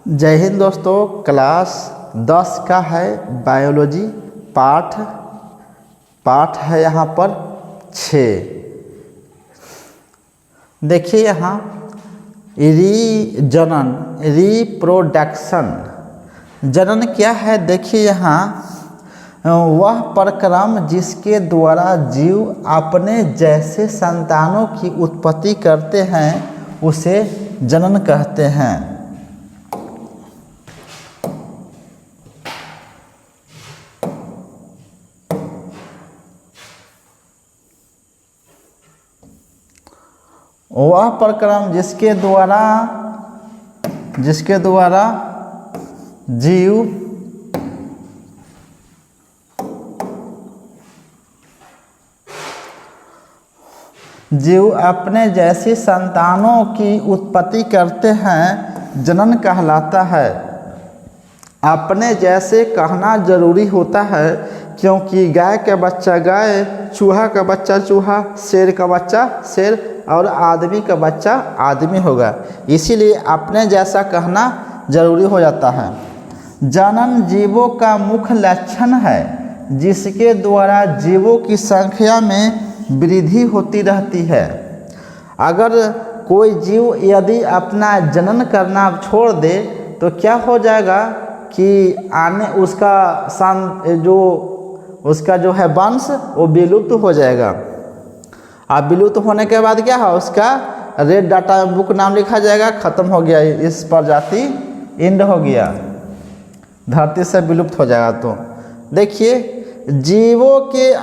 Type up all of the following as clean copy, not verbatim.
जय हिंद दोस्तों। क्लास 10 का है बायोलॉजी पाठ है यहाँ पर 6। देखिए यहाँ रिप्रोडक्शन जनन क्या है। देखिए यहाँ वह प्रक्रम जिसके द्वारा जीव अपने जैसे संतानों की उत्पत्ति करते हैं उसे जनन कहते हैं। वह प्रक्रम जिसके द्वारा जीव अपने जैसी संतानों की उत्पत्ति करते हैं जनन कहलाता है। अपने जैसे कहना जरूरी होता है क्योंकि गाय का बच्चा गाय, चूहा का बच्चा चूहा, शेर का बच्चा शेर और आदमी का बच्चा आदमी होगा, इसीलिए अपने जैसा कहना जरूरी हो जाता है। जनन जीवों का मुख्य लक्षण है जिसके द्वारा जीवों की संख्या में वृद्धि होती रहती है। अगर कोई जीव यदि अपना जनन करना छोड़ दे तो क्या हो जाएगा कि उसका जो है वंश वो विलुप्त हो जाएगा। अब विलुप्त होने के बाद क्या है, उसका रेड डाटा बुक नाम लिखा जाएगा, खत्म हो गया, इस प्रजाति इंड हो गया, धरती से विलुप्त हो जाएगा। तो देखिए जीवों के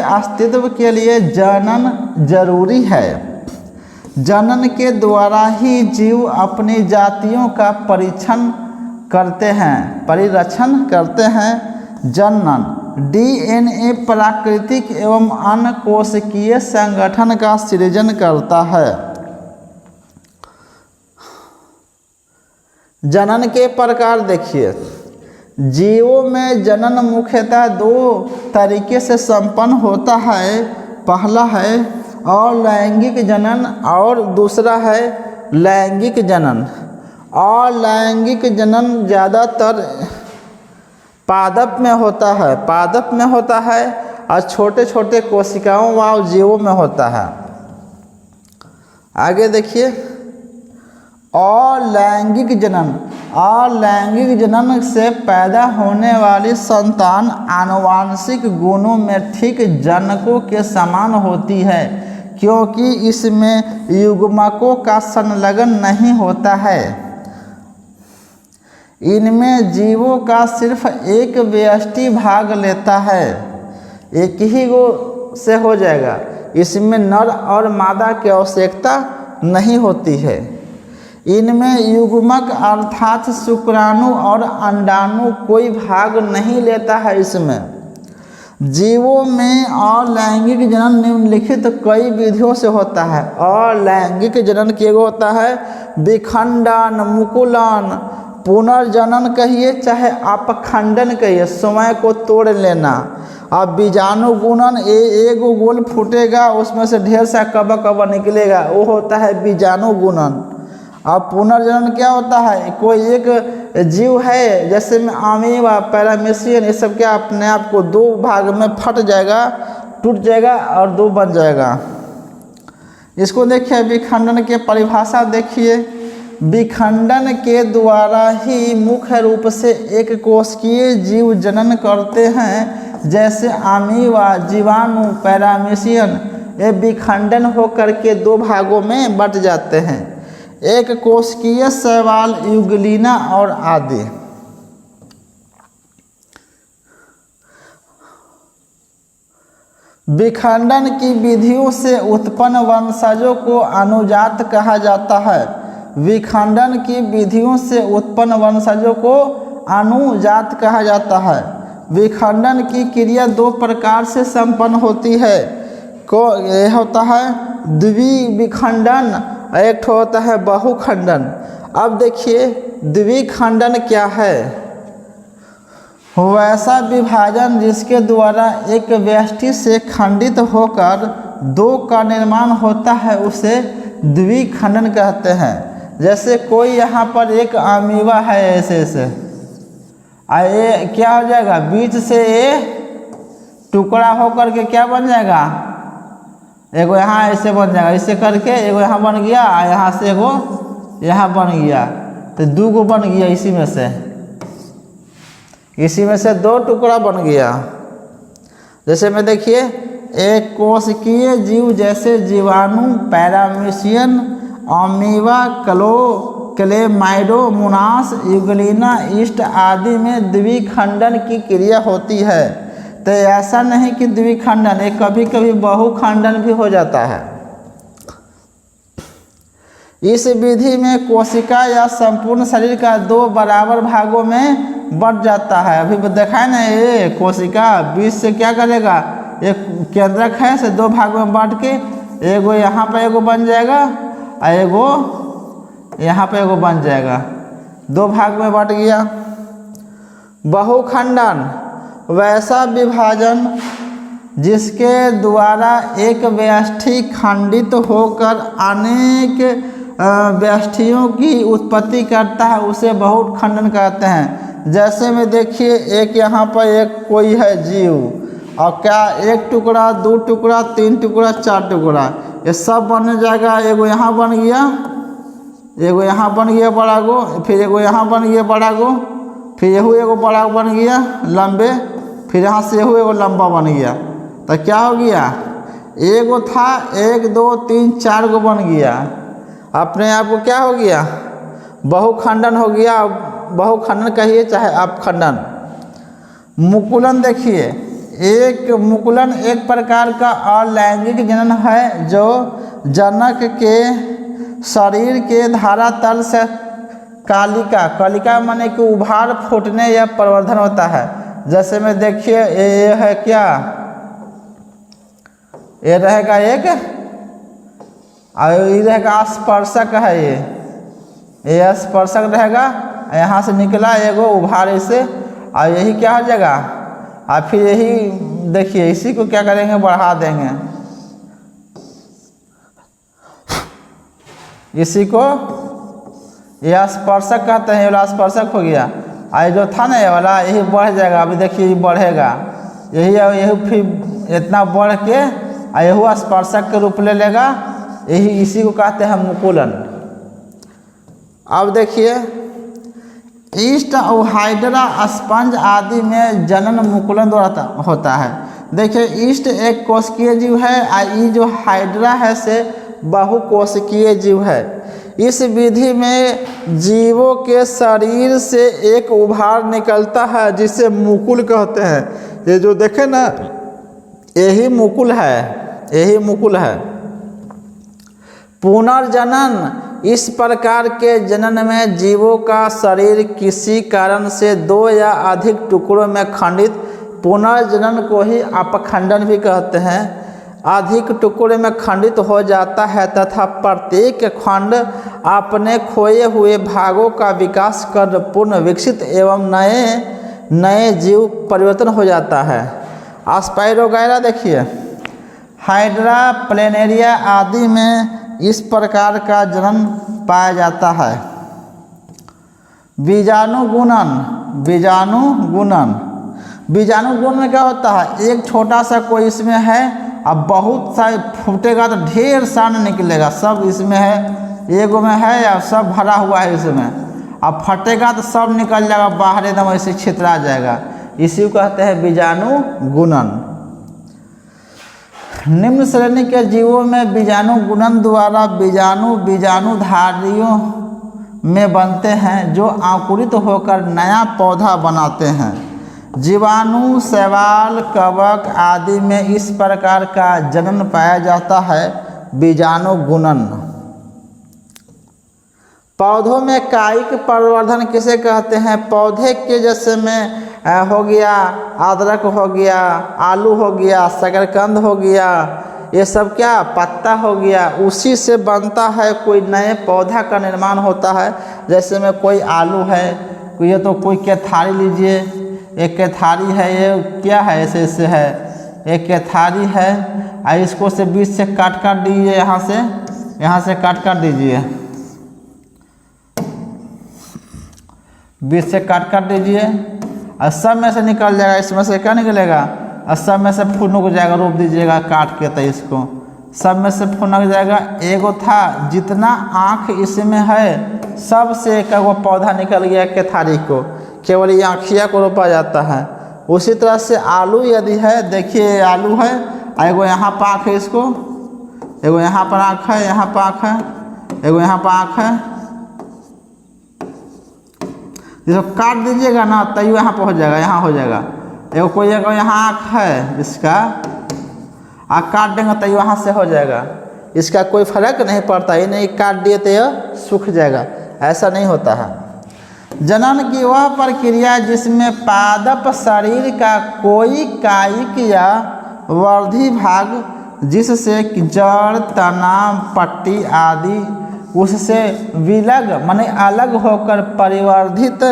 अस्तित्व के लिए जनन जरूरी है। जनन के द्वारा ही जीव अपनी जातियों का परिरक्षण करते हैं। जनन डीएनए प्राकृतिक एवं अनकोशिकीय संगठन का सृजन करता है। जनन के प्रकार देखिए, जीवों में जनन मुख्यतः 2 तरीके से संपन्न होता है। पहला है अलैंगिक जनन और दूसरा है लैंगिक जनन। अलैंगिक जनन ज़्यादातर पादप में होता है और छोटे छोटे कोशिकाओं व जीवों में होता है। आगे देखिए अलैंगिक जनन से पैदा होने वाली संतान आनुवांशिक गुणों में ठीक जनकों के समान होती है क्योंकि इसमें युग्मकों का संलग्न नहीं होता है। इनमें जीवों का सिर्फ एक व्यष्टि भाग लेता है, एक ही गो से हो जाएगा। इसमें नर और मादा की आवश्यकता नहीं होती है। इनमें युग्मक अर्थात शुक्राणु और अंडाणु कोई भाग नहीं लेता है। इसमें जीवों में अलैंगिक जनन निम्नलिखित कई विधियों से होता है। अलैंगिक जनन के होता है विखंडन, मुकुलन, पुनर्जनन कहिए चाहे अपखंडन कहिए, समय को तोड़ लेना। अब बीजाणु गुणन एगो गोल फूटेगा, उसमें से ढेर सा कब निकलेगा, वो होता है बीजाणु गुणन। अब पुनर्जनन क्या होता है, कोई एक जीव है जैसे में अमीबा, पैरामीशियन, ये सब क्या अपने आप को 2 भाग में फट जाएगा, टूट जाएगा और 2 बन जाएगा। इसको देखिए विखंडन के परिभाषा देखिए। विखंडन के द्वारा ही मुख्य रूप से एक कोशिकीय जीव जनन करते हैं जैसे अमीबा, जीवाणु, पैरामीशियन। ये विखंडन होकर के 2 भागों में बट जाते हैं, एक कोशिकीय, शैवाल, युगलिना और आदि। विखंडन की विधियों से उत्पन्न वंशजों को अनुजात कहा जाता है। विखंडन की विधियों से उत्पन्न वंशजों को अनुजात कहा जाता है। विखंडन की क्रिया 2 प्रकार से संपन्न होती है। यह होता है द्विविखंडन, एक होता है बहुखंडन। अब देखिए द्विखंडन क्या है, वैसा विभाजन जिसके द्वारा एक व्यष्टि से खंडित होकर 2 का निर्माण होता है उसे द्विखंडन कहते हैं। जैसे कोई यहाँ पर एक अमीबा है ऐसे ऐसे, ये क्या हो जाएगा, बीच से ये टुकड़ा होकर के क्या बन जाएगा, एगो यहाँ ऐसे बन जाएगा, ऐसे करके एगो यहाँ बन गया, यहाँ से एगो यहाँ बन गया, तो 2 गो बन गया, इसी में से 2 टुकड़ा बन गया। जैसे में देखिए, एक कोशिकीय जीव जैसे जीवाणु, पैरामीशियन, अमीबा, क्लेमाइडोमोनास, यूग्लिना, ईस्ट आदि में द्विखंडन की क्रिया होती है। तो ऐसा नहीं कि द्विखंडन, एक कभी कभी बहुखंडन भी हो जाता है। इस विधि में कोशिका या संपूर्ण शरीर का 2 बराबर भागों में बंट जाता है। अभी देखा है ना, ये कोशिका बीच से क्या करेगा, एक केंद्रक है से 2 भाग में बांट के, एगो यहाँ पे एगो बन जाएगा और एगो यहाँ पे एगो बन जाएगा, 2 भाग में बंट गया। बहुखंडन वैसा विभाजन जिसके द्वारा एक व्यष्टि खंडित होकर अनेक व्यष्टियों की उत्पत्ति करता है, उसे बहुखंडन कहते हैं। जैसे में देखिए, एक यहाँ पर एक कोई है जीव, और क्या 1 टुकड़ा, 2 टुकड़ा, 3 टुकड़ा, 4 टुकड़ा, ये सब बन जाएगा। एगो यहाँ बन गया, एगो यहाँ बन गया बड़ा गो, फिर एगो यहाँ बन गया बड़ा गो, फिर यहू एगो बड़ा बन गया लंबे, फिर यहाँ से यहू एगो लंबा बन गया। तो क्या हो गया, एगो था 1 2 3 4 गो बन गया, अपने आप को क्या हो गया, बहुखंडन हो गया। बहुखंडन कहिए चाहे अपखंडन। मुकुलन देखिए, एक मुकुलन एक प्रकार का अलैंगिक जनन है जो जनक के शरीर के धरातल से कलिका माने कि उभार फूटने या प्रवर्धन होता है। जैसे में देखिए, ये है क्या, ये रहेगा एक, और ये रहेगा स्पर्शक है, ये स्पर्शक रहेगा, यहाँ से निकला एगो उभार ऐसे, और यही क्या हो जाएगा, और फिर यही देखिए, इसी को क्या करेंगे, बढ़ा देंगे, इसी को यह स्पर्शक कहते हैं। ये वाला स्पर्शक हो गया, और जो था ना ये वाला, यही बढ़ जाएगा। अभी देखिए ये बढ़ेगा, यही फिर इतना बढ़ के यही स्पर्शक के रूप ले लेगा, यही इसी को कहते हैं मुकुलन। अब देखिए, ईस्ट और हाइड्रा, स्पंज आदि में जनन मुकुलन द्वारा होता है। देखिए, ईस्ट एक कोशिकीय जीव है, और ये जो हाइड्रा है से बहुकोशिकीय जीव है। इस विधि में जीवों के शरीर से एक उभार निकलता है जिसे मुकुल कहते हैं। ये जो देखे ना, यही मुकुल है, यही मुकुल है। पुनर्जनन, इस प्रकार के जनन में जीवों का शरीर किसी कारण से 2 या अधिक टुकड़ों में खंडित, पुनर्जनन को ही अपखंडन भी कहते हैं, अधिक टुकड़े में खंडित हो जाता है तथा प्रत्येक खंड अपने खोए हुए भागों का विकास कर पुनः विकसित एवं नए जीव परिवर्तन हो जाता है। स्पाइरोगायरा देखिए, हाइड्रा, प्लेनेरिया आदि में इस प्रकार का जनन पाया जाता है। बीजाणुगुणन में क्या होता है, एक छोटा सा कोई इसमें है, अब बहुत सा फूटेगा तो ढेर सारा निकलेगा, सब इसमें है, एगो में है या सब भरा हुआ है इसमें, अब फटेगा तो सब निकल जाएगा बाहर, एकदम ऐसे छितरा जाएगा, इसी को कहते हैं बीजाणुगुणन। निम्न श्रेणी के जीवों में बीजाणुगुणन द्वारा बीजाणुधारियों में बनते हैं जो अंकुरित होकर नया पौधा बनाते हैं। जीवाणु, शैवाल, कवक आदि में इस प्रकार का जनन पाया जाता है, बीजाणुगुणन। पौधों में कायिक प्रवर्धन किसे कहते हैं, पौधे के जैसे में हो गया, अदरक हो गया, आलू हो गया, शकरकंद हो गया, ये सब क्या पत्ता हो गया, उसी से बनता है, कोई नए पौधा का निर्माण होता है। जैसे में कोई आलू है, ये तो कोई केथारी लीजिए, एक केथारी है, ये क्या है, ऐसे ऐसे है, एक केथारी है, और इसको से बीच से काट दीजिए, यहाँ से काट दीजिए, बीच से काट दीजिए और सब में से निकल जाएगा। इसमें से क्या निकलेगा और सब में से फुनक जाएगा, रोप दीजिएगा काट के। तो इसको सब में से फुनक जाएगा। एगो था जितना आँख इसमें है सब से एक वो पौधा निकल गया केथारी को, केवल ये आँखिया को रोपा जाता है। उसी तरह से आलू यदि है, देखिए आलू है, एगो यहाँ पर आँख है, इसको एगो यहाँ पर आँख है, यहाँ पर आँख है, एगो यहाँ पर आँख है। इसको काट दीजिएगा ना तो यहाँ पर हो जाएगा, यहाँ हो जाएगा। एगो कोई एगो यहाँ आँख है इसका, आप काट देंगे तो वहाँ से हो जाएगा। इसका कोई फर्क नहीं पड़ता, ये नहीं काट दिए तो यह सूख जाएगा, ऐसा नहीं होता है। जनन की वह प्रक्रिया जिसमें पादप शरीर का कोई कायिक या वर्धी भाग, जिससे जड़, तना, पट्टी आदि उससे विलग माने अलग होकर परिवर्धित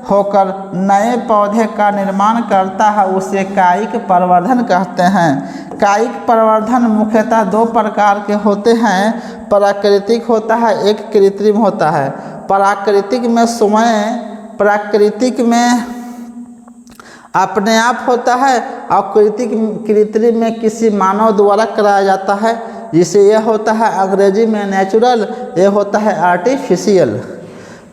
होकर नए पौधे का निर्माण करता है, उसे कायिक प्रवर्धन कहते हैं। कायिक प्रवर्धन मुख्यतः दो प्रकार के होते हैं, प्राकृतिक होता है, एक कृत्रिम होता है। प्राकृतिक में अपने आप होता है और कृत्रिम में किसी मानव द्वारा कराया जाता है, जिसे यह होता है अंग्रेजी में नेचुरल, यह होता है आर्टिफिशियल।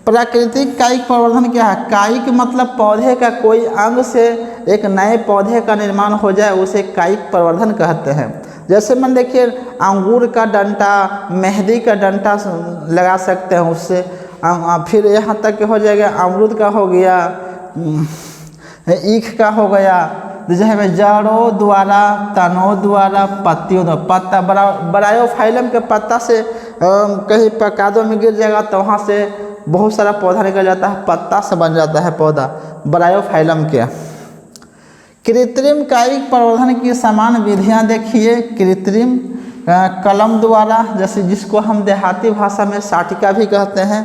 प्राकृतिक कायिक प्रवर्धन क्या है? कायिक मतलब पौधे का कोई अंग से एक नए पौधे का निर्माण हो जाए, उसे कायिक प्रवर्धन कहते हैं। जैसे मन देखिए अंगूर का डंटा, मेहंदी का डंटा लगा सकते हैं उससे, फिर यहाँ तक हो जाएगा अमरूद का हो गया, ईख का हो गया, जैसे जड़ों द्वारा, तनों द्वारा, पत्तियों द्वारा। पत्ता ब्रायोफाइलम के पत्ता से कहीं पर कादों में गिर जाएगा तो वहाँ से बहुत सारा पौधा निकल जाता है, पत्ता से बन जाता है पौधा ब्रायोफाइलम के। कृत्रिम कायिक प्रवर्धन की समान विधियाँ देखिए। कृत्रिम कलम द्वारा, जैसे जिसको हम देहाती भाषा में साटिका भी कहते हैं,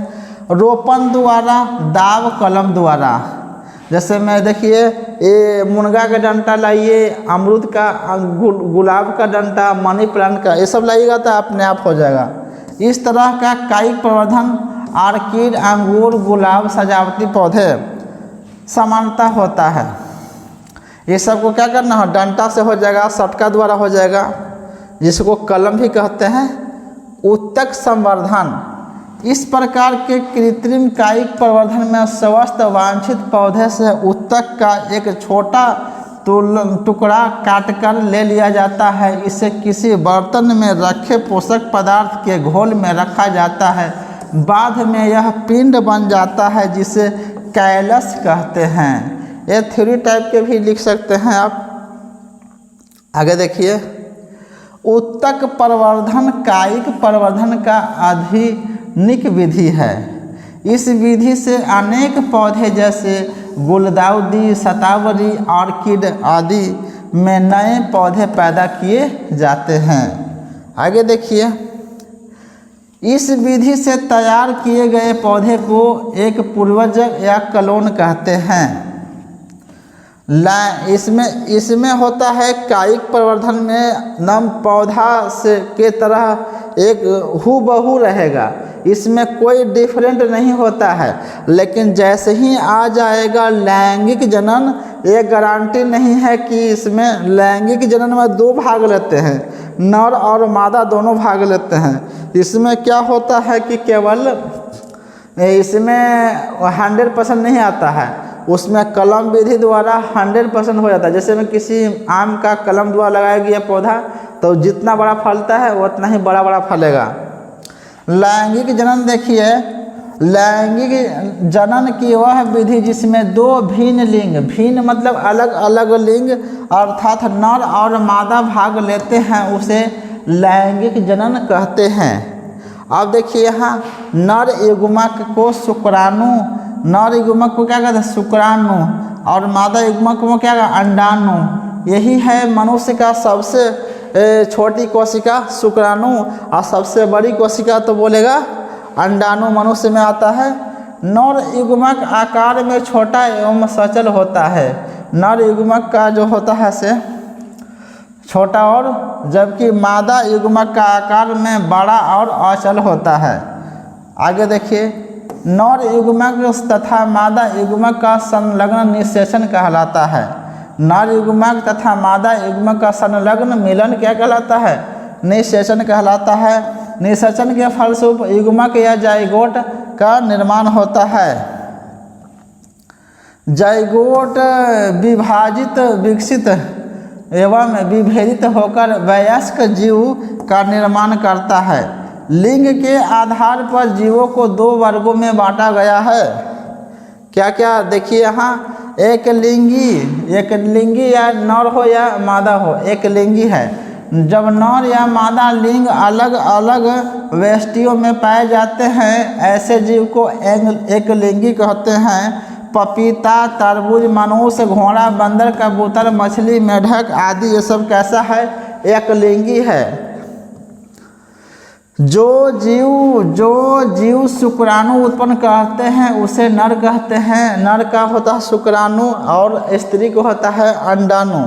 रोपण द्वारा, दाव कलम द्वारा। जैसे मैं देखिए ये मुनगा का डंटा लाइए, अमरूद का, गुलाब का डंटा, मनी प्लांट का, ये सब लाइएगा तो अपने आप हो जाएगा। इस तरह का कायिक प्रवर्धन ऑर्किड, अंगूर, गुलाब, सजावटी पौधे समानता होता है। ये सब को क्या करना है? डंटा से हो जाएगा, सटका द्वारा हो जाएगा, जिसको कलम भी कहते हैं। उत्तक संवर्धन, इस प्रकार के कृत्रिम कायिक प्रवर्धन में स्वस्थ वांछित पौधे से उत्तक का एक छोटा टुकड़ा काटकर ले लिया जाता है। इसे किसी बर्तन में रखे पोषक पदार्थ के घोल में रखा जाता है। बाद में यह पिंड बन जाता है, जिसे कैलस कहते हैं। ये थ्योरी टाइप के भी लिख सकते हैं आप। आगे देखिए, उत्तक प्रवर्धन कायिक प्रवर्धन का आधुनिक विधि है। इस विधि से अनेक पौधे जैसे गुलदाउदी, शतावरी, ऑर्किड आदि में नए पौधे पैदा किए जाते हैं। आगे देखिए, इस विधि से तैयार किए गए पौधे को एक पूर्वज या क्लोन कहते हैं। इसमें होता है कायिक प्रवर्धन में नम पौधा से के तरह एक हूबहू रहेगा, इसमें कोई डिफरेंट नहीं होता है। लेकिन जैसे ही आ जाएगा लैंगिक जनन, ये गारंटी नहीं है कि इसमें लैंगिक जनन में दो भाग लेते हैं, नर और मादा दोनों भाग लेते हैं। इसमें क्या होता है कि केवल इसमें 100% नहीं आता है, उसमें कलम विधि द्वारा 100% हो जाता है। जैसे में किसी आम का कलम द्वारा लगाया गया पौधा, तो जितना बड़ा फलता है उतना ही बड़ा फलेगा। लैंगिक जनन देखिए, लैंगिक जनन की वह विधि जिसमें दो भिन्न लिंग, भिन्न मतलब अलग अलग लिंग अर्थात नर और मादा भाग लेते हैं, उसे लैंगिक जनन कहते हैं। अब देखिए यहाँ नर युग्मक को शुक्राणु, नर युग्मक को क्या कहते हैं? शुक्राणु, और मादा युग्मक को क्या कहते हैं? अंडाणु। यही है मनुष्य का सबसे छोटी कोशिका शुक्राणु, और सबसे बड़ी कोशिका तो बोलेगा अंडाणु मनुष्य में आता है। नर युग्मक आकार में छोटा एवं सचल होता है। नर युग्मक का जो होता है से छोटा, और जबकि मादा युग्मक का आकार में बड़ा और अचल होता है। आगे देखिए, नर युग्मक तथा मादा युग्मक का संलग्न निषेचन कहलाता है। नर युग्मक तथा मादा युग्मक का संलग्न मिलन क्या कहलाता है? निषेचन कहलाता है। निषेचन के फलस्वरूप युग्मक या जाइगोट का निर्माण होता है। जाइगोट विभाजित, विकसित एवं विभेदित होकर वयस्क जीव का निर्माण करता है। लिंग के आधार पर जीवों को 2 वर्गों में बांटा गया है। क्या क्या देखिए यहाँ, एक लिंगी या नर हो या मादा हो, एक लिंगी है। जब नर या मादा लिंग अलग अलग वेष्टियों में पाए जाते हैं, ऐसे जीव को एक लिंगी कहते हैं। पपीता, तरबूज, मनुष्य, घोड़ा, बंदर, कबूतर, मछली, मेढक आदि ये सब कैसा है? एक लिंगी है। जो जीव शुक्राणु उत्पन्न करते हैं उसे नर कहते हैं। नर का होता है शुक्राणु और स्त्री को होता है अंडाणु।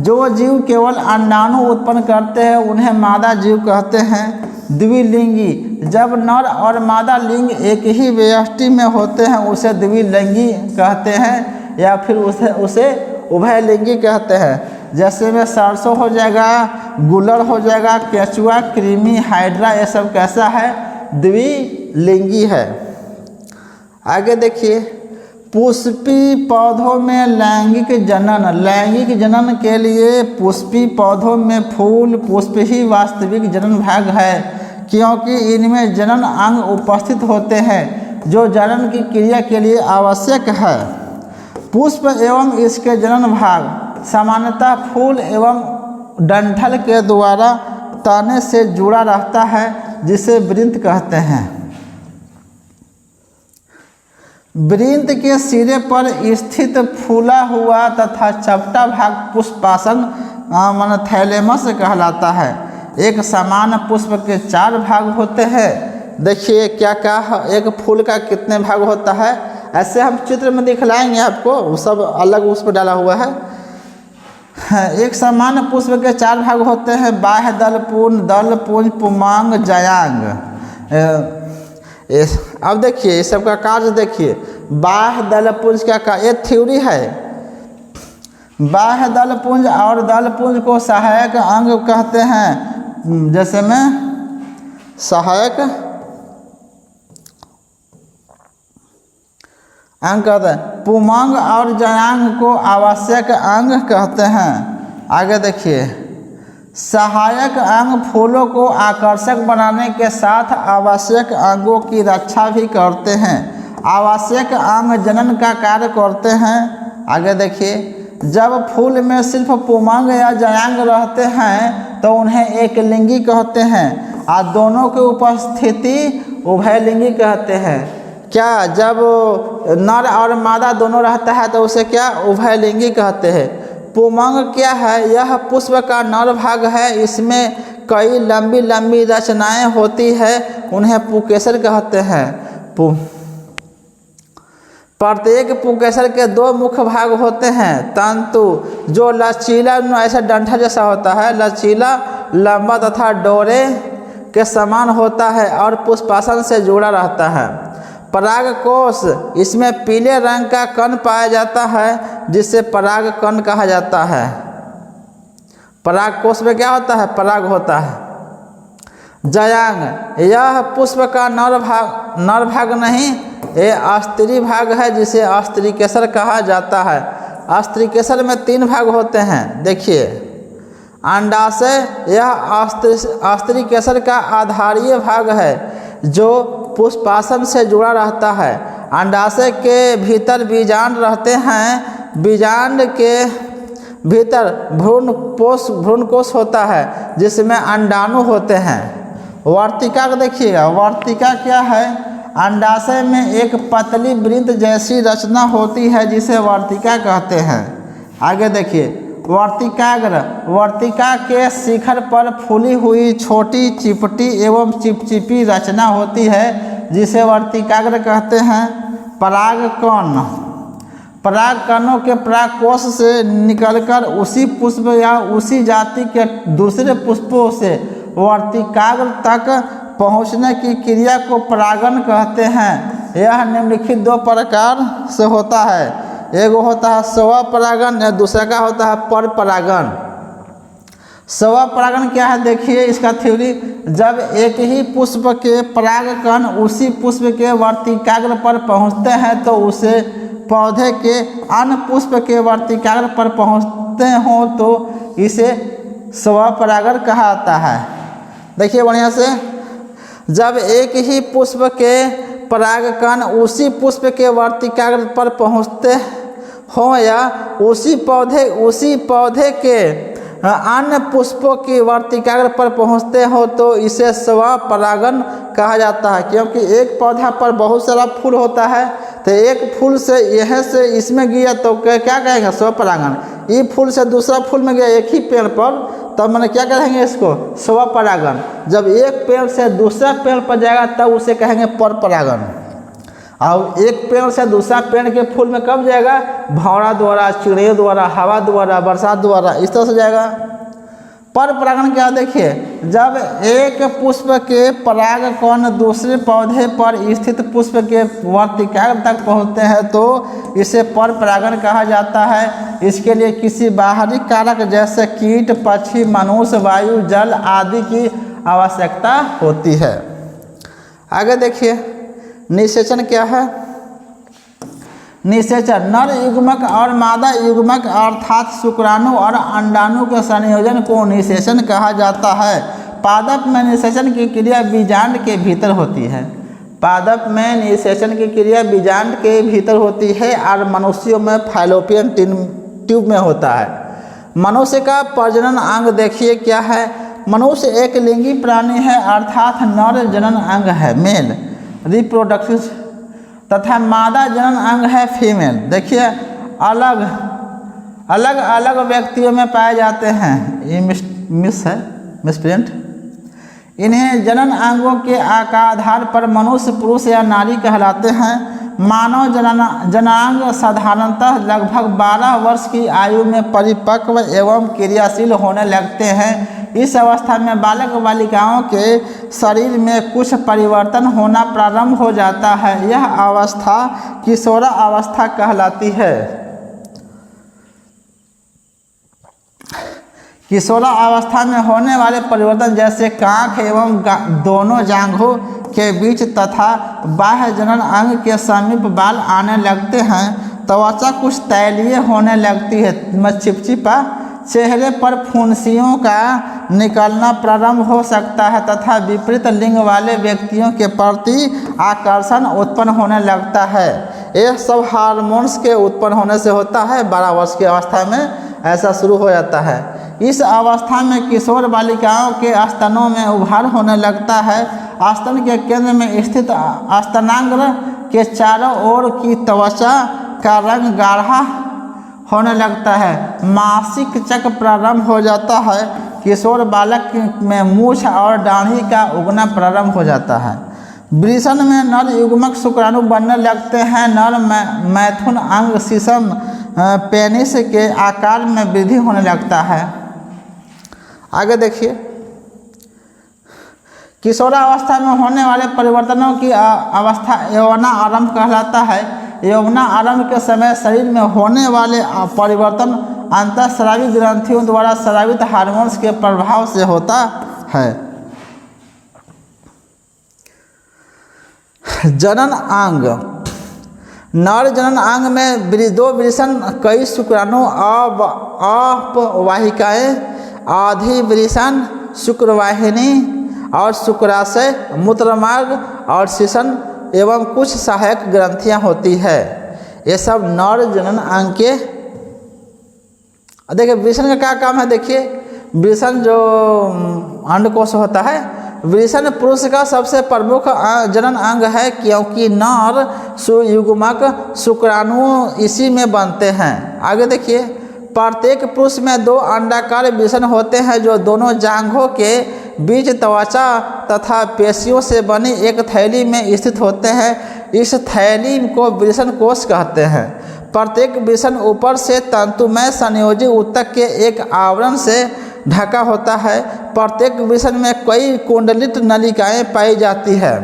जो जीव केवल अंडाणु उत्पन्न करते हैं उन्हें मादा जीव कहते हैं। द्विलिंगी, जब नर और मादा लिंग एक ही व्यष्टि में होते हैं उसे द्विलिंगी कहते हैं, या फिर उसे उभयलिंगी कहते हैं। जैसे में सरसों हो जाएगा, गुलर हो जाएगा, केचुआ, कृमि, हाइड्रा, ये सब कैसा है? द्विलिंगी है। आगे देखिए, पुष्पी पौधों में लैंगिक जनन। लैंगिक जनन के लिए पुष्पी पौधों में फूल पुष्प ही वास्तविक जनन भाग है, क्योंकि इनमें जनन अंग उपस्थित होते हैं जो जनन की क्रिया के लिए आवश्यक है। पुष्प एवं इसके जनन भाग सामान्यतः फूल एवं डंठल के द्वारा तने से जुड़ा रहता है, जिसे वृंत कहते हैं। वृंत के सिरे पर स्थित फूला हुआ तथा चपटा भाग पुष्पासन मन थैलेमस कहलाता है। एक समान पुष्प के 4 भाग होते हैं। देखिए क्या क्या, एक फूल का कितने भाग होता है, ऐसे हम चित्र में दिखलाएंगे आपको, सब अलग उस पर डाला हुआ है। एक समान पुष्प के 4 भाग होते हैं, बाह्य दल पुंज, पुमांग, जयांग। अब देखिए इस सब का कार्य देखिए। बाह्य दल पुंज क्या का, ये थ्योरी है। बाह्य दल पुंज और दल पुंज को सहायक अंग कहते हैं। जैसे में सहायक अंग कहते हैं। पुमांग और जयांग को आवश्यक अंग कहते हैं। आगे देखिए, सहायक अंग फूलों को आकर्षक बनाने के साथ आवश्यक अंगों की रक्षा भी करते हैं। आवश्यक अंग जनन का कार्य करते हैं। आगे देखिए, जब फूल में सिर्फ पुमांग या जयांग रहते हैं तो उन्हें एक लिंगी कहते हैं, और दोनों की उपस्थिति उभयलिंगी कहते हैं। क्या, जब नर और मादा दोनों रहता है तो उसे क्या, उभयलिंगी कहते हैं। पुमांग क्या है? यह पुष्प का नर भाग है। इसमें कई लंबी लंबी रचनाएं होती है, उन्हें पुंकेसर कहते हैं। प्रत्येक पुंकेसर के 2 मुख्य भाग होते हैं। तंतु जो लचीला ऐसा डंठल जैसा होता है, लचीला, लंबा तथा डोरे के समान होता है और पुष्पासन से जुड़ा रहता है। परागकोश, इसमें पीले रंग का कण पाया जाता है जिसे पराग कण कहा जाता है। परागकोश में क्या होता है? पराग होता है। जयांग, यह पुष्प का नर भाग नहीं, ये स्त्री भाग है जिसे स्त्रीकेसर कहा जाता है। स्त्रीकेसर में 3 भाग होते हैं। देखिए, अंडाशय, यह स्त्रीकेसर का आधारीय भाग है जो पुष्पासन से जुड़ा रहता है। अंडाशय के भीतर बीजांड रहते हैं। बीजांड के भीतर भ्रूणकोश होता है जिसमें अंडाणु होते हैं। वर्तिका को देखिएगा, वर्तिका क्या है? अंडाशय में एक पतली वृंत जैसी रचना होती है जिसे वर्तिका कहते हैं। आगे देखिए, वर्तिकाग्र, वर्तिका के शिखर पर फूली हुई छोटी चिपटी एवं चिपचिपी रचना होती है जिसे वर्तिकाग्र कहते हैं। परागकण, परागकणों के परागकोश से निकलकर उसी पुष्प या उसी जाति के दूसरे पुष्पों से वर्तिकाग्र तक पहुँचने की क्रिया को परागण कहते हैं। यह निम्नलिखित दो प्रकार से होता है। एक होता है स्वपरागण या दूसरा का होता है पर परागण। स्वपरागण क्या है देखिए इसका थ्योरी, जब एक ही पुष्प के परागकण उसी पुष्प के वर्तिकाग्र पर पहुंचते हैं तो उसे पौधे के अन्य पुष्प के वर्तिकाग्र पर पहुंचते हों तो इसे स्वपरागण कहा जाता है। देखिए बढ़िया से, जब एक ही पुष्प के परागकण उसी पुष्प के वर्तिकाग्र पर पहुंचते हों या उसी पौधे के अन्य पुष्पों की वर्तिकाग्र पर पहुंचते हो तो इसे स्वपरागण कहा जाता है। क्योंकि एक पौधा पर बहुत सारा फूल होता है तो एक फूल से यह से इसमें गया तो क्या कहेंगे स्वपरागण। ये फूल से दूसरा फूल में गया एक ही पेड़ पर तब मैंने क्या कहेंगे इसको स्वपरागण। जब एक पेड़ से दूसरा पेड़ पर जाएगा तब उसे कहेंगे पर परागण। और एक पेड़ से दूसरा पेड़ के फूल में कब जाएगा, भौरा द्वारा, चिड़ियों द्वारा, हवा द्वारा, बरसात द्वारा, इस तरह से जाएगा। पर परागण क्या देखिए, जब एक पुष्प के परागकण दूसरे पौधे पर स्थित पुष्प के वर्तिकाग्र तक पहुँचते हैं तो इसे पर परागण कहा जाता है। इसके लिए किसी बाहरी कारक जैसे कीट, पक्षी, मनुष्य, वायु, जल आदि की आवश्यकता होती है। आगे देखिए निषेचन क्या है। निषेचन नर युग्मक और मादा युग्मक अर्थात शुक्राणु और अंडाणु के संयोजन को निषेचन कहा जाता है। पादप में निषेचन की क्रिया बीजांड के भीतर होती है। पादप में निषेचन की क्रिया बीजांड के भीतर होती है और मनुष्यों में फैलोपियन ट्यूब में होता है। मनुष्य का प्रजनन अंग देखिए क्या है। मनुष्य एक लिंगी प्राणी है अर्थात नर जनन अंग है मेल रिप्रोडक्टिव तथा मादा जनन अंग है फीमेल। देखिए अलग अलग व्यक्तियों में पाए जाते हैं। ये मिसप्रिंट। इन्हें जनन अंगों के आधार पर मनुष्य पुरुष या नारी कहलाते हैं। मानव जनांग साधारणतः लगभग 12 वर्ष की आयु में परिपक्व एवं क्रियाशील होने लगते हैं। इस अवस्था में बालक बालिकाओं के शरीर में कुछ परिवर्तन होना प्रारंभ हो जाता है। यह अवस्था किशोरा अवस्था कहलाती है। किशोरा अवस्था में होने वाले परिवर्तन जैसे कांख एवं दोनों जांघों के बीच तथा बाह्य जनन अंग के समीप बाल आने लगते हैं। त्वचा कुछ तैलीय होने लगती है, चिपचिपा। चेहरे पर फुंसियों का निकलना प्रारंभ हो सकता है तथा विपरीत लिंग वाले व्यक्तियों के प्रति आकर्षण उत्पन्न होने लगता है। यह सब हार्मोन्स के उत्पन्न होने से होता है। 12 वर्ष की अवस्था में ऐसा शुरू हो जाता है। इस अवस्था में किशोर बालिकाओं के स्तनों में उभार होने लगता है। स्तन के केंद्र में स्थित स्तनाग्र के चारों ओर की त्वचा का रंग गाढ़ा होने लगता है। मासिक चक्र प्रारंभ हो जाता है। किशोर बालक में मूछ और दाढ़ी का उगना प्रारंभ हो जाता है। वृषण में नर युग्मक शुक्राणु बनने लगते हैं। नर मैथुन अंग शिशम पेनिस के आकार में वृद्धि होने लगता है। आगे देखिए किशोरावस्था में होने वाले परिवर्तनों की अवस्था यौवना आरंभ कहलाता है। यौवना आरंभ के समय शरीर में होने वाले परिवर्तन अंतःस्रावी ग्रंथियों द्वारा स्रावित हार्मोन्स के प्रभाव से होता है। जनन अंग नर जनन अंग में 2 वृषण, कई शुक्राणु, अपवाहिकाएँ, आधि वृषण, शुक्रवाहिनी और शुक्राशय, मूत्रमार्ग और शिशन एवं कुछ सहायक ग्रंथियां होती है। ये सब नर जनन अंग के। देखिए वृषण का क्या काम है। देखिए वृषण जो अंडकोश होता है, वृषण पुरुष का सबसे प्रमुख जनन अंग है क्योंकि नर युग्मक शुक्राणु इसी में बनते हैं। आगे देखिए प्रत्येक पुरुष में 2 अंडाकार वृषण होते हैं जो दोनों जांघों के बीच त्वचा तथा पेशियों से बनी एक थैली में स्थित होते हैं। इस थैली को वृषण कोश कहते हैं। प्रत्येक वृषण ऊपर से तंतुमय संयोजी ऊतक के एक आवरण से ढका होता है। प्रत्येक वृषण में कई कुंडलित नलिकाएं पाई जाती है।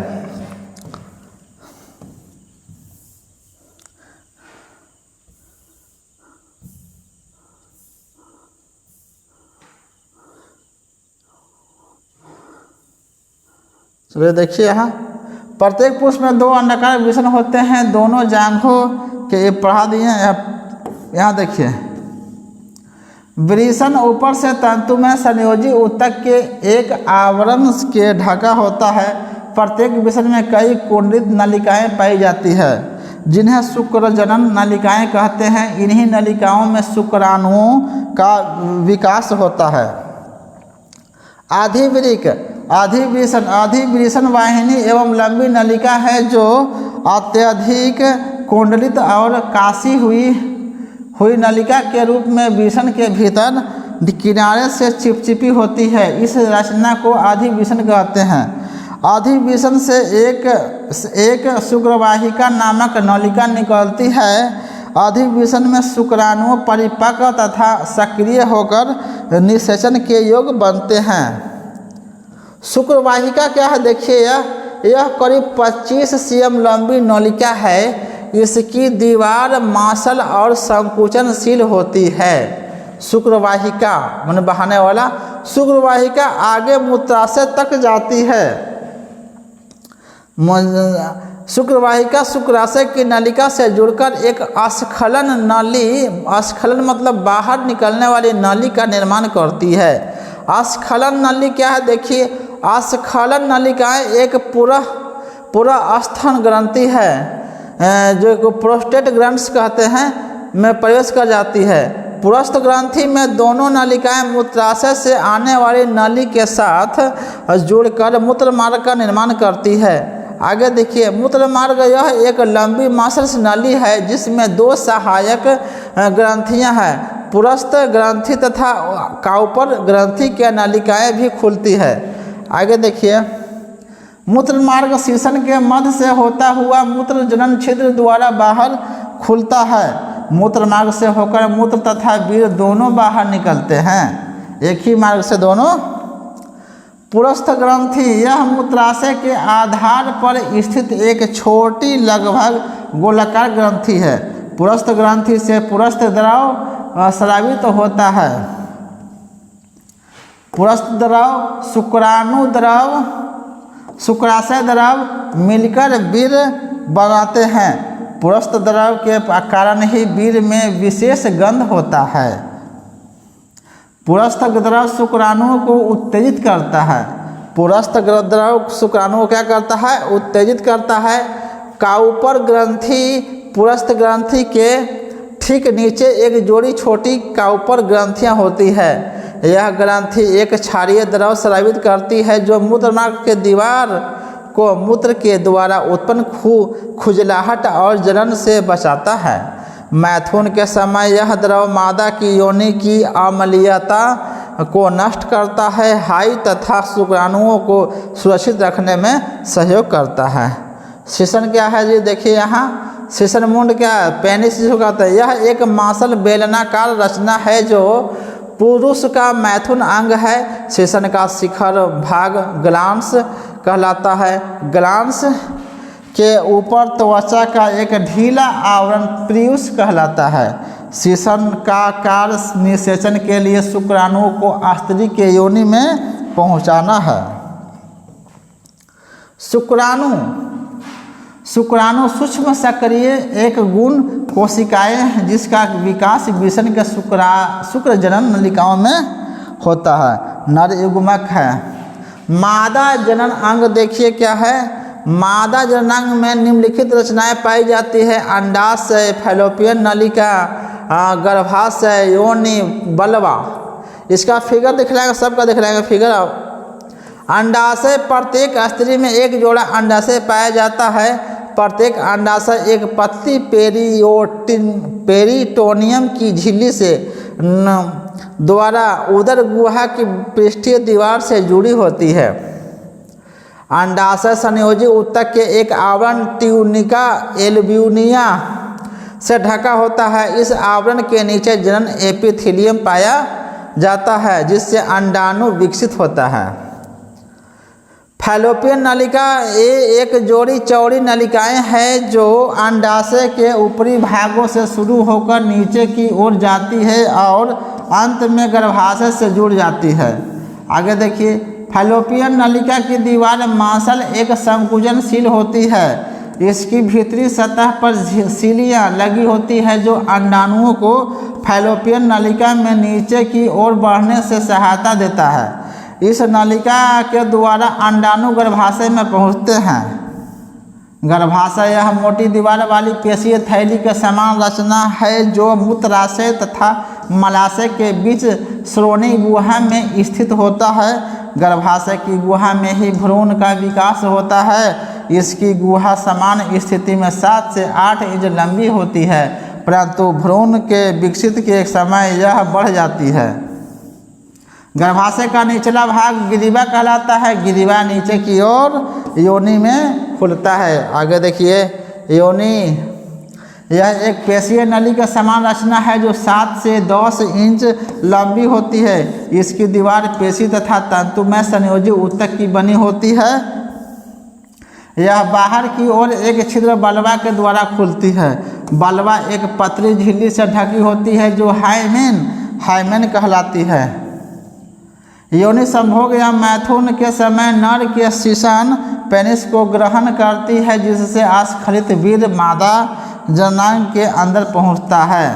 चलिए देखिए यहाँ प्रत्येक पुष्प में 2 अंडाकार वृषण होते हैं, दोनों जांघों के, ये पढ़ा दिए हैं। यहाँ देखिए वृषण ऊपर से तंतु में संयोजी ऊतक के एक आवरण के ढका होता है। प्रत्येक वृषण में कई कुंडलित नलिकाएं पाई जाती है जिन्हें शुक्रजनन नलिकाएं कहते हैं। इन्हीं नलिकाओं में शुक्राणुओं का विकास होता है। आधिवृषण वाहिनी एवं लंबी नलिका है जो अत्यधिक कुंडलित और काशी हुई नलिका के रूप में वृषण के भीतर किनारे से चिपचिपी होती है। इस रचना को आधिवृषण कहते हैं। आधिवृषण से एक शुक्रवाहिका नामक नलिका निकलती है। आधिवृषण में शुक्राणु परिपक्व तथा सक्रिय होकर निषेचन के योग्य बनते हैं। शुक्रवाहिका क्या है देखिए, यह करीब 25 cm लंबी नलिका है। इसकी दीवार मांसल और संकुचनशील होती है। शुक्रवाहिका माने बहाने वाला। शुक्रवाहिका आगे मूत्राशय तक जाती है। शुक्रवाहिका शुक्राशय की नलिका से जुड़कर एक स्खलन मतलब बाहर निकलने वाली नली का निर्माण करती है। स्खलन नली क्या है देखिए, स्खलन नलिकाएं एक पूरा स्तन ग्रंथि है जो प्रोस्टेट ग्रंथि कहते हैं में प्रवेश कर जाती है। पुरस्थ ग्रंथि में दोनों नलिकाएं मूत्राशय से आने वाली नली के साथ जुड़कर मूत्र मार्ग का निर्माण करती है। आगे देखिए मूत्र मार्ग यह एक लंबी मांसल नली है जिसमें 2 सहायक ग्रंथियां हैं। पुरस्थ ग्रंथि तथा काउपर ग्रंथि के नलिकाएं भी खुलती है। आगे देखिए मूत्र मार्ग शीर्षण के मध्य से होता हुआ मूत्र जनन छिद्र द्वारा बाहर खुलता है। मूत्र मार्ग से होकर मूत्र तथा वीर्य दोनों बाहर निकलते हैं, एक ही मार्ग से दोनों। पुरस्थ ग्रंथि यह मूत्राशय के आधार पर स्थित एक छोटी लगभग गोलाकार ग्रंथि है। पुरस्थ ग्रंथि से पुरस्थ द्रव स्रावित होता है। पुरस्थ द्रव शुक्राणु द्रव शुक्राशय द्रव मिलकर वीर्य बनाते हैं। पुरस्थ द्रव के कारण ही वीर्य में विशेष गंध होता है। पुरस्थ द्रव शुक्राणुओं को उत्तेजित करता है। पुरस्थ द्रव शुक्राणुओं क्या करता है, उत्तेजित करता है। काउपर ग्रंथि पुरस्थ ग्रंथि के ठीक नीचे एक जोड़ी छोटी काउपर ग्रंथियां होती है। यह ग्रंथि एक क्षारीय द्रव स्रावित करती है जो मूत्र मार्ग के दीवार को मूत्र के द्वारा उत्पन्न खुजलाहट और जलन से बचाता है। मैथुन के समय यह द्रव मादा की योनि की अम्लीयता को नष्ट करता है। हाई तथा शुक्राणुओं को सुरक्षित रखने में सहयोग करता है। शीर्षण क्या है जी देखिए, यहाँ शीर्षण मुंड क्या है, पेनिस जिसको कहते हैं। यह एक मांसल बेलनाकार रचना है जो पुरुष का मैथुन अंग है। शीर्षण का शिखर भाग ग्लांस कहलाता है। ग्लांस के ऊपर त्वचा का एक ढीला आवरण प्रियुस कहलाता है। शीर्षण का कार्य निषेचन के लिए शुक्राणुओं को स्त्री के योनि में पहुंचाना है। शुक्राणु सूक्ष्म सक्रिय एक गुण कोशिकाएं हैं जिसका विकास वृषण के शुक्रजनन नलिकाओं में होता है। नर युग्मक है। मादा जनन अंग देखिए क्या है, मादा जननांग में निम्नलिखित रचनाएं पाई जाती है। अंडाशय, फैलोपियन नलिका, गर्भाशय, योनि, बल्वा। इसका फिगर दिखलाएगा, सबका दिखलाएगा फिगर। अंडाशय प्रत्येक स्त्री में एक जोड़ा अंडाशय पाया जाता है। प्रत्येक अंडाशय एक पतली पेरिटोनियम की झिल्ली से द्वारा उदर गुहा की पृष्ठीय दीवार से जुड़ी होती है। अंडाशय संयोजी ऊतक के एक आवरण ट्यूनिका एल्ब्यूनिया से ढका होता है। इस आवरण के नीचे जनन एपिथेलियम पाया जाता है जिससे अंडाणु विकसित होता है। फैलोपियन नलिका ये एक जोड़ी चौड़ी नलिकाएं हैं जो अंडाशय के ऊपरी भागों से शुरू होकर नीचे की ओर जाती है और अंत में गर्भाशय से जुड़ जाती है। आगे देखिए फैलोपियन नलिका की दीवार मांसल एक संकुचनशील होती है। इसकी भीतरी सतह पर झिल्लियाँ लगी होती है जो अंडाणुओं को फैलोपियन नलिका में नीचे की ओर बढ़ने से सहायता देता है। इस नलिका के द्वारा अंडाणु गर्भाशय में पहुँचते हैं। गर्भाशय यह मोटी दीवार वाली पेशीय थैली के समान रचना है जो मूत्राशय तथा मलाशय के बीच श्रोणि गुहा में स्थित होता है। गर्भाशय की गुहा में ही भ्रूण का विकास होता है। इसकी गुहा समान स्थिति में 7 से 8 इंच लंबी होती है, परंतु भ्रूण के विकसित के समय यह बढ़ जाती है। गर्भाशय का निचला भाग गिरिवा कहलाता है। गिरिवा नीचे की ओर योनि में खुलता है। आगे देखिए, योनि यह एक पेशीय नली का समान रचना है जो 7 से 10 इंच लंबी होती है। इसकी दीवार पेशी तथा तंतुमय संयोजी ऊतक की बनी होती है। यह बाहर की ओर एक छिद्र बल्बा के द्वारा खुलती है। बल्बा एक पतली झिल्ली से ढकी होती है जो हाइमेन कहलाती है। योनि संभोग या मैथुन के समय नर के शिशन पेनिस को ग्रहण करती है जिससे अस्खलित वीर्य मादा जनांग के अंदर पहुंचता है।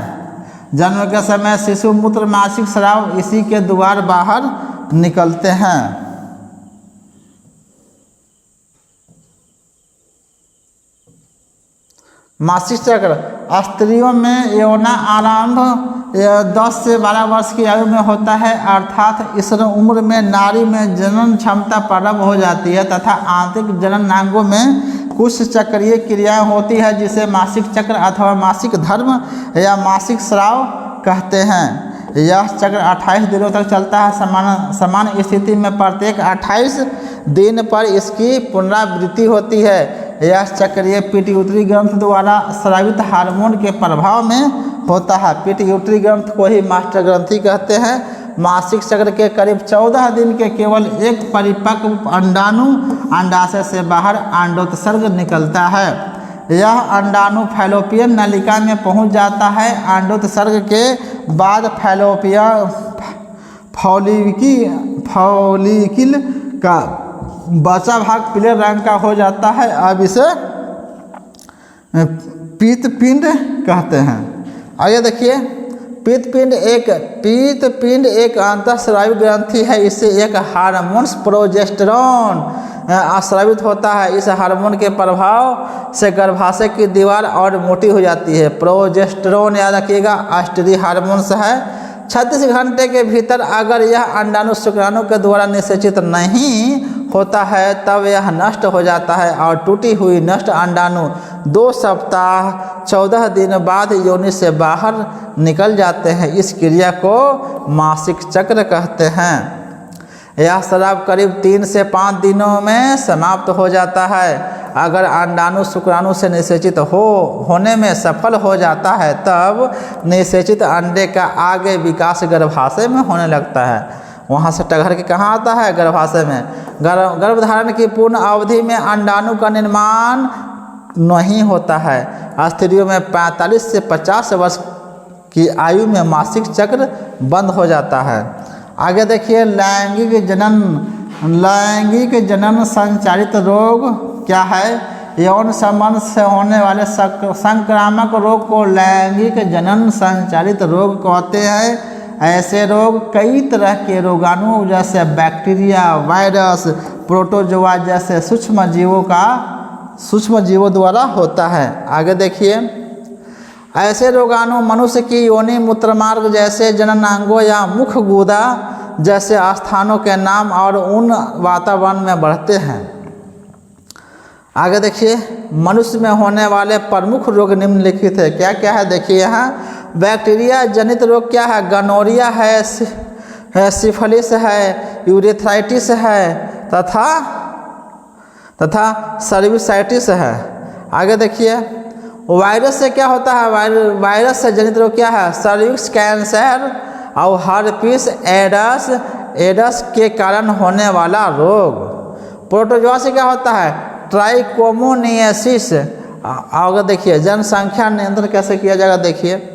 जन्म के समय शिशु मूत्र मासिक स्राव इसी के द्वार बाहर निकलते हैं। मासिक चक्र स्त्रियों में यौना आरंभ 10 से 12 वर्ष की आयु में होता है, अर्थात इस उम्र में नारी में जनन क्षमता प्रारंभ हो जाती है तथा आंतरिक जननांगों में कुछ चक्रीय क्रियाएं होती है जिसे मासिक चक्र अथवा मासिक धर्म या मासिक स्राव कहते हैं। यह चक्र 28 दिनों तक चलता है। समान स्थिति में प्रत्येक 28 दिन पर इसकी पुनरावृत्ति होती है। यह चक्रीय पिट्यूटरी ग्रंथ द्वारा स्रावित हार्मोन के प्रभाव में होता है। पिट्यूटरी ग्रंथ को ही मास्टर ग्रंथि कहते हैं। मासिक चक्र के करीब 14 दिन के केवल एक परिपक्व अंडाणु अंडाशय से बाहर अंडोत्सर्ग निकलता है। यह अंडाणु फैलोपियन नलिका में पहुंच जाता है। अंडोत्सर्ग के बाद फॉलिकिल का बचा भाग पीले रंग का हो जाता है। अब इसे पीतपिंड कहते हैं। आगे देखिए, पीतपिंड एक अंतःस्रावी ग्रंथि है। इससे एक हार्मोन प्रोजेस्टेरोन स्रावित होता है। इस हार्मोन के प्रभाव से गर्भाशय की दीवार और मोटी हो जाती है। प्रोजेस्टेरोन याद रखिएगा एस्ट्रोजन हार्मोन है। 36 घंटे के भीतर अगर यह अंडाणु शुक्राणु के द्वारा निषेचित नहीं होता है तब यह नष्ट हो जाता है और टूटी हुई नष्ट अंडाणु 2 सप्ताह 14 दिन बाद योनि से बाहर निकल जाते हैं। इस क्रिया को मासिक चक्र कहते हैं। यह स्राव करीब 3 से 5 दिनों में समाप्त हो जाता है। अगर अंडाणु शुक्राणु से निषेचित होने में सफल हो जाता है तब निषेचित अंडे का आगे विकास गर्भाशय में होने लगता है। वहाँ से टघर के कहाँ आता है? गर्भाशय में। गर्भधारण की पूर्ण अवधि में अंडाणु का निर्माण नहीं होता है। स्त्रियों में 45 से 50 वर्ष की आयु में मासिक चक्र बंद हो जाता है। आगे देखिए, लैंगिक जनन संचारित रोग क्या है? यौन संबंध से होने वाले संक्रामक रोग को लैंगिक जनन संचारित रोग कहते हैं। ऐसे रोग कई तरह के रोगाणु जैसे बैक्टीरिया, वायरस, प्रोटोजोआ जैसे सूक्ष्म जीवों द्वारा होता है। आगे देखिए, ऐसे रोगाणु मनुष्य की योनि, मूत्रमार्ग जैसे जननांगों या मुख गुदा जैसे स्थानों के नाम और उन वातावरण में बढ़ते हैं। आगे देखिए, मनुष्य में होने वाले प्रमुख रोग निम्नलिखित है। क्या क्या है? देखिए यहाँ बैक्टीरिया जनित रोग क्या है? गनोरिया है, सिफिलिस है, यूरेथ्राइटिस है तथा सर्विसाइटिस है। आगे देखिए, वायरस से क्या होता है? वायरस से जनित रोग क्या है? सर्विक्स कैंसर और हर्पिस एडस के कारण होने वाला रोग। प्रोटोजोआ से क्या होता है? ट्राइकोमोनियासिस। आगे देखिए, जनसंख्या नियंत्रण कैसे किया जाएगा? देखिए,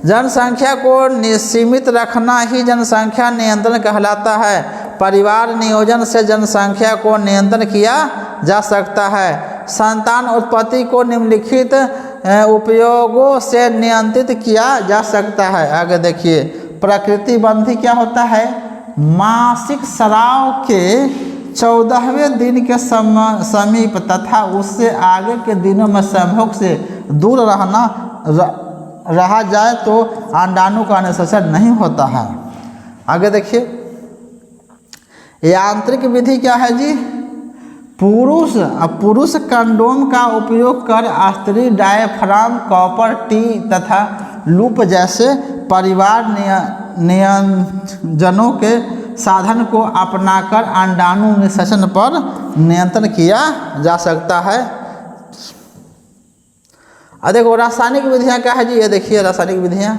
जनसंख्या को सीमित रखना ही जनसंख्या नियंत्रण कहलाता है। परिवार नियोजन से जनसंख्या को नियंत्रण किया जा सकता है। संतान उत्पत्ति को निम्नलिखित उपयोगों से नियंत्रित किया जा सकता है। आगे देखिए, प्रकृति बंधी क्या होता है? मासिक स्राव के 14वें दिन के समीप तथा उससे आगे के दिनों में संभोग से दूर रहा जाए तो अंडाणु का निषेचन नहीं होता है। आगे देखिए, यांत्रिक विधि क्या है जी? पुरुष कंडोम का उपयोग कर स्त्री डायफ्राम, कॉपर टी तथा लूप जैसे परिवार नियोजनों के साधन को अपनाकर अंडाणु निषेचन पर नियंत्रण किया जा सकता है। अब देखो रासायनिक विधियां क्या है जी? ये देखिए रासायनिक विधियां।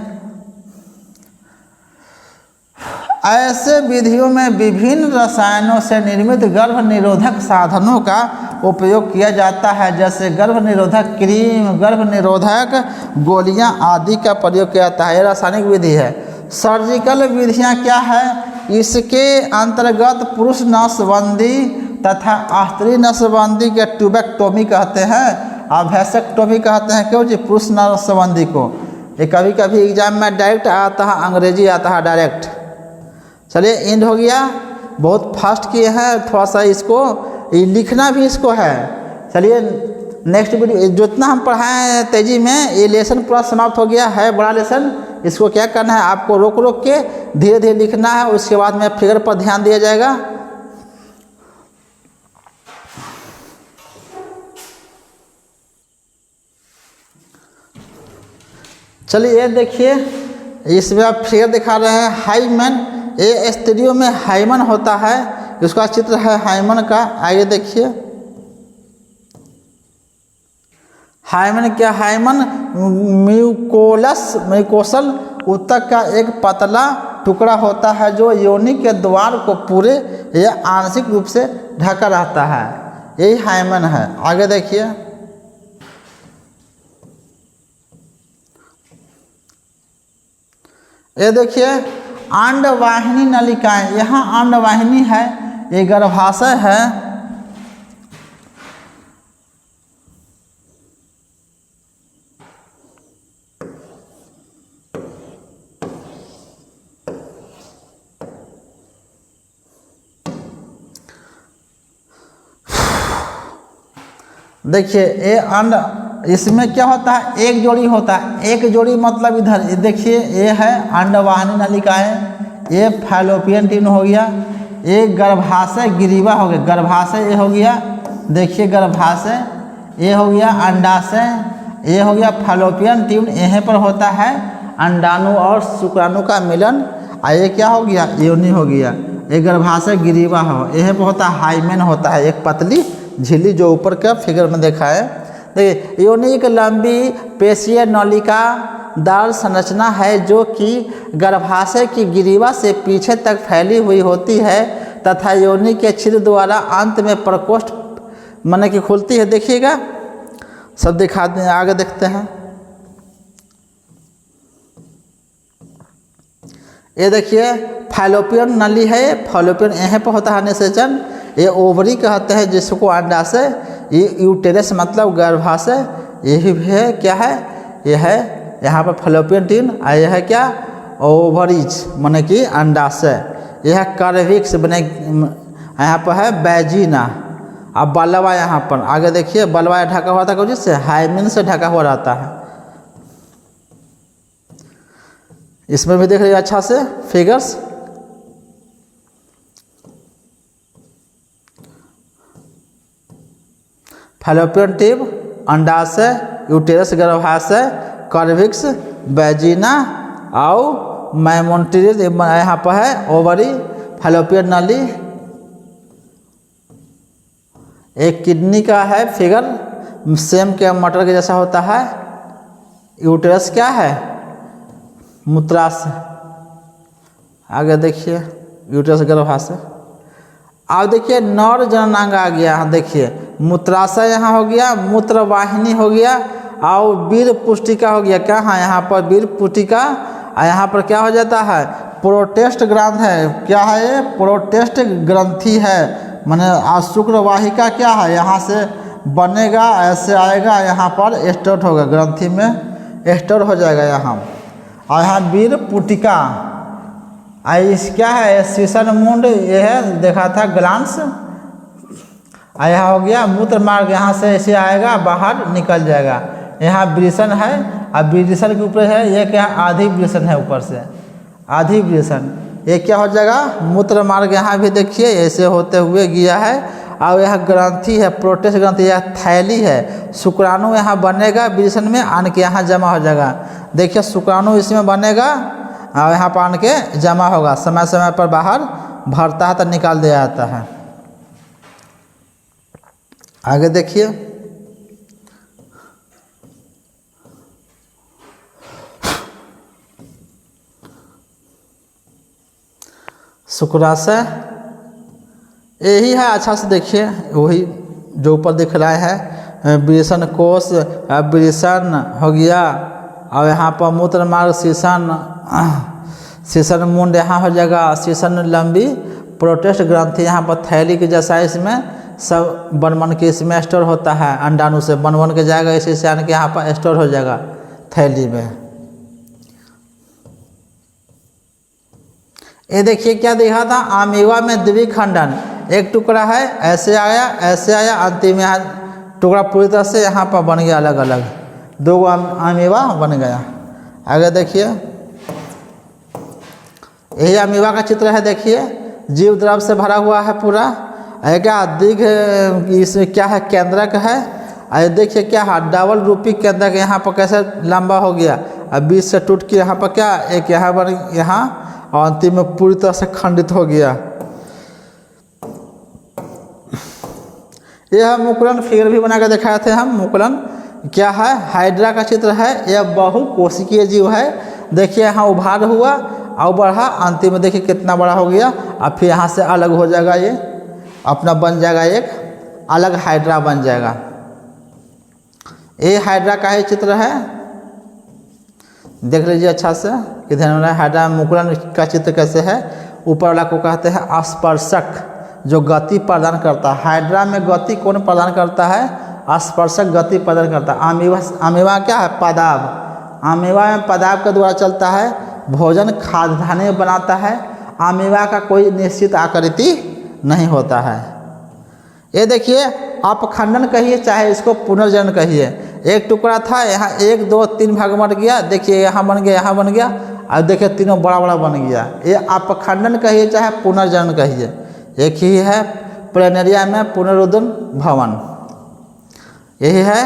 ऐसे विधियों में विभिन्न रसायनों से निर्मित गर्भ निरोधक साधनों का उपयोग किया जाता है, जैसे गर्भ निरोधक क्रीम, गर्भ निरोधक गोलियां आदि का प्रयोग किया जाता है। ये रासायनिक विधि है। सर्जिकल विधियां क्या है? इसके अंतर्गत पुरुष नसबंदी तथा स्त्री नसबंदी के ट्यूबेक्टोमी कहते हैं, वैसेक्टोमी कहते हैं। क्यों जी? पुरुष नसबंदी को। ये कभी कभी एग्जाम में डायरेक्ट आता है, अंग्रेजी आता है डायरेक्ट। चलिए, एंड हो गया। बहुत फास्ट किए हैं, थोड़ा सा इसको लिखना भी इसको है। चलिए नेक्स्ट वीडियो, जितना हम पढ़ाएं तेजी में, ये लेसन पूरा समाप्त हो गया है, बड़ा लेसन। इसको क्या करना है? आपको रोक रोक के धीरे धीरे लिखना है। उसके बाद में फिगर पर ध्यान दिया जाएगा। चलिए ये देखिए, इसमें आप फिगर दिखा रहे हैं हाइमन। ये स्त्रियों में हाइमन होता है, इसका चित्र है हाइमन का। आइए देखिए, हाइमन क्या? हाइमन म्यूकोसल ऊतक का एक पतला टुकड़ा होता है जो योनि के द्वार को पूरे या आंशिक रूप से ढका रहता है। यही हाइमन है। आगे देखिए, ये देखिए अंडवाहिनी नलिकाएं। यहाँ अंडवाहिनी है, ये गर्भाशय है। देखिए ये अंड, इसमें क्या होता है? एक जोड़ी होता है। एक जोड़ी मतलब इधर देखिए, ये है अंडवाहिनी नलिकाएं, ये फैलोपियन ट्यूब हो गया, ये गर्भाशय गिरीवा हो गया, गर्भाशय ये हो गया। देखिए गर्भाशय, ये हो गया अंडाशय, ये हो गया फैलोपियन ट्यूब। यहीं पर होता है अंडाणु और शुक्राणु का मिलन। और ये क्या हो गया? योनि हो गया। ये गर्भाशय गिरीवा हो, यहीं पर होता है हाइमेन होता है, एक पतली झिल्ली जो ऊपर का फिगर में देखा है। देखिए योनि एक लंबी पेशीय नलिकादार संरचना है जो कि गर्भाशय की ग्रीवा से पीछे तक फैली हुई होती है तथा योनि के छिद्र द्वारा अंत में प्रकोष्ठ माने कि खुलती है। देखिएगा, सब दिखाते हैं, आगे देखते हैं। ये देखिए फैलोपियन नली है, फैलोपियन यहाँ पर होता है निषेचन। ये ओवरी कहते हैं जिसको अंडाशय, ये यूटेरस मतलब गर्भाशय, यही भी है क्या है? ये है यहाँ पर फैलोपियन ट्यूब, और यह है क्या? ओवरीज माने कि अंडाशय। यह है कर्विक्स बने, यहाँ पर है बैजीना। अब बलवा यहाँ पर आगे देखिए, बलवा ढका हुआ था कुछ से, हाइमेन से ढका हुआ रहता है। इसमें भी देख रहिए अच्छा से फिगर्स। फैलोपियन ट्यूब, अंडाशय, यूटेरस गर्भाशय, कर्विक्स, बैजीना और मैमोन्ट्रीज यहाँ पर है, ओवरी, फैलोपियन नली। एक किडनी का है फिगर, सेम के मटर के जैसा होता है। यूटेरस क्या है? मूत्राशय। आगे देखिए यूटेरस गर्भाशय। अब देखिए नर जननांग आ गया। देखिए मूत्राशय यहाँ हो गया, मूत्रवाहिनी हो गया और वीर पुष्टिका हो गया। क्या? हाँ, यहाँ पर वीर पुष्टिका, और यहाँ पर क्या हो जाता है? प्रोटेस्ट ग्रंथ है। क्या है ये? प्रोटेस्ट ग्रंथि है। माने शुक्र वाहिका क्या है, यहाँ से बनेगा, ऐसे आएगा, यहाँ पर स्टोर होगा, ग्रंथि में स्टोर हो जाएगा यहाँ। और यहाँ वीर पुटिका, इस क्या है, शीशन मुंड, ये है देखा था ग्लांस। यहाँ हो गया मूत्र मार्ग, यहाँ से ऐसे आएगा, बाहर निकल जाएगा। यहाँ वृषण है, अब वृषण के ऊपर है ये क्या, आधी वृषण है, ऊपर से आधी वृषण, ये क्या हो जाएगा, मूत्र मार्ग। यहाँ भी देखिए ऐसे होते हुए गया है। और यह ग्रंथि है, प्रोटेस्ट ग्रंथि, यह थैली है। शुक्राणु यहाँ बनेगा वृषण में, आन के यहाँ जमा हो जाएगा। देखिए शुक्राणु इसमें बनेगा और यहाँ पर आन के जमा होगा, समय समय पर बाहर भरता है तो निकाल दिया जाता है। आगे देखिए, शुक्राशय यही है, अच्छा से देखिए, वही जो ऊपर दिख रहा है, वृषण कोश, वृषण हो गया, और यहाँ पर मूत्र मार्ग, शीशन मुंड यहाँ हो जाएगा, शीशन लंबी, प्रोटेस्ट ग्रंथि यहाँ पर थैली के जैसा, इसमें सब बन बन के इसमें स्टोर होता है, अंडाणु से बन बन के जाएगा, इसी से आने के यहाँ पर स्टोर हो जाएगा थैली में। ये देखिए क्या दिखा था, अमीबा में द्विखंडन, एक टुकड़ा है, ऐसे आया, ऐसे आया, अंतिम यहाँ टुकड़ा पूरी तरह से यहाँ पर बन गया, अलग अलग दो अमीबा बन गया। आगे देखिए, यही अमीबा का चित्र है। देखिए जीव द्रव से भरा हुआ है पूरा। क्या दिग, इसमें क्या है, केंद्रक है। अरे देखिए क्या है, डबल रूपी केंद्रक, यहाँ पर कैसे लंबा हो गया, अब बीच से टूट के यहाँ पर क्या, एक यहाँ बन, यहाँ, और अंतिम में पूरी तरह से खंडित हो गया। यह मुकुलन फिगर भी बना कर दिखाए थे हम। मुकुलन क्या है, हाइड्रा का चित्र है। यह बहुकोशिकीय जीव है। देखिए यहाँ उभार हुआ और बढ़ा, अंतिम में देखिए कितना बड़ा हो गया, अब फिर यहाँ से अलग हो जाएगा, ये अपना बन जाएगा, एक अलग हाइड्रा बन जाएगा। ये हाइड्रा का ही चित्र है, देख लीजिए अच्छा से कि ध्यान में। हाइड्रा मुकुलन का चित्र कैसे है, ऊपर वाला को कहते हैं स्पर्शक, जो गति प्रदान करता है। हाइड्रा में गति कौन प्रदान करता है, स्पर्शक गति प्रदान करता है। अमीबा क्या है, पदार्थ। अमीबा में पदार्थ के द्वारा चलता है, भोजन खाद्य धान्य बनाता है। अमीबा का कोई निश्चित आकृति नहीं होता है। ये देखिए अपखंडन कहिए, चाहे इसको पुनर्जनन कहिए। एक टुकड़ा था, यहाँ 1 2 3 भाग बन गया, देखिए यहाँ बन गया, यहाँ बन गया, और देखिए तीनों बड़ा बड़ा बन गया। ये अपखंडन कहिए चाहे पुनर्जनन कहिए, एक ही है। प्लेनेरिया में पुनरुत्थान भवन, यही है,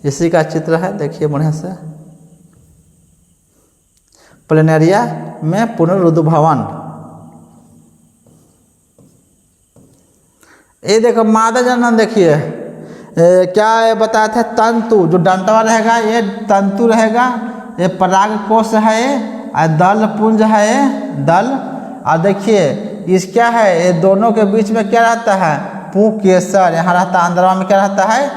इसी का चित्र है। देखिए बढ़िया से, प्लेनेरिया में पुनरुत्थान भवन। ये देखो मादा जनन, देखिए क्या बताया था, तंतु, जो डंटवा रहेगा ये तंतु रहेगा, ये पराग कोश है, और दल पुंज है, ये दल। और देखिए इस क्या है, ये दोनों के बीच में क्या रहता है, पुंकेसर यहाँ रहता है। अंदरवा में क्या रहता है,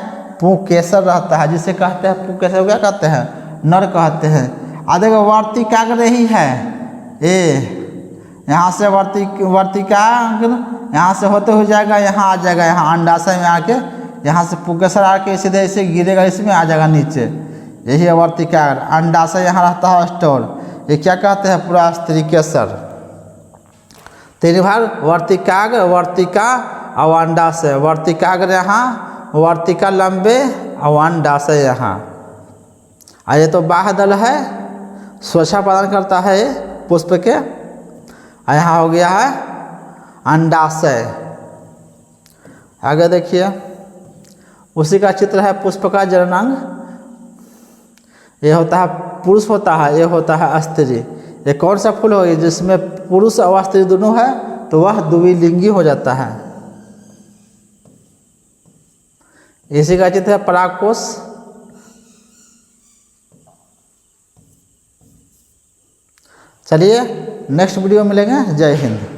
पुंकेसर रहता है, जिसे कहते हैं पुंकेसर को क्या कहते हैं, नर कहते हैं। और देखो वर्तिकाग्र ही है, ये यहाँ से वर्तिकाग्र, यहाँ से होते हो जाएगा, यहाँ आ जाएगा, यहाँ अंडाशय में आके, यहाँ से पुंकेसर आके सीधे ऐसे गिरेगा, इसमें आ जाएगा नीचे, यही है वर्तिकाग्र। अंडाशय यहाँ रहता है स्टोर, ये क्या कहते हैं, पूरा स्त्रीकेसर। तीन भाग, वर्तिकाग्र, वर्तिका और अंडाशय। वर्तिकाग्र यहाँ, वर्तिका लंबे और अंडाशय यहाँ। और ये तो बाह्य दल है, स्वच्छा प्रदान करता है ये पुष्प के। और यहाँ हो गया है अंडाशय। आगे देखिए, उसी का चित्र है पुष्प का जननांग। ये होता है पुरुष होता है, ये होता है स्त्री। ये कौन सा फूल होगी जिसमें पुरुष और स्त्री दोनों है, तो वह द्विलिंगी हो जाता है। इसी का चित्र है परागकोश। चलिए नेक्स्ट वीडियो मिलेंगे। जय हिंद।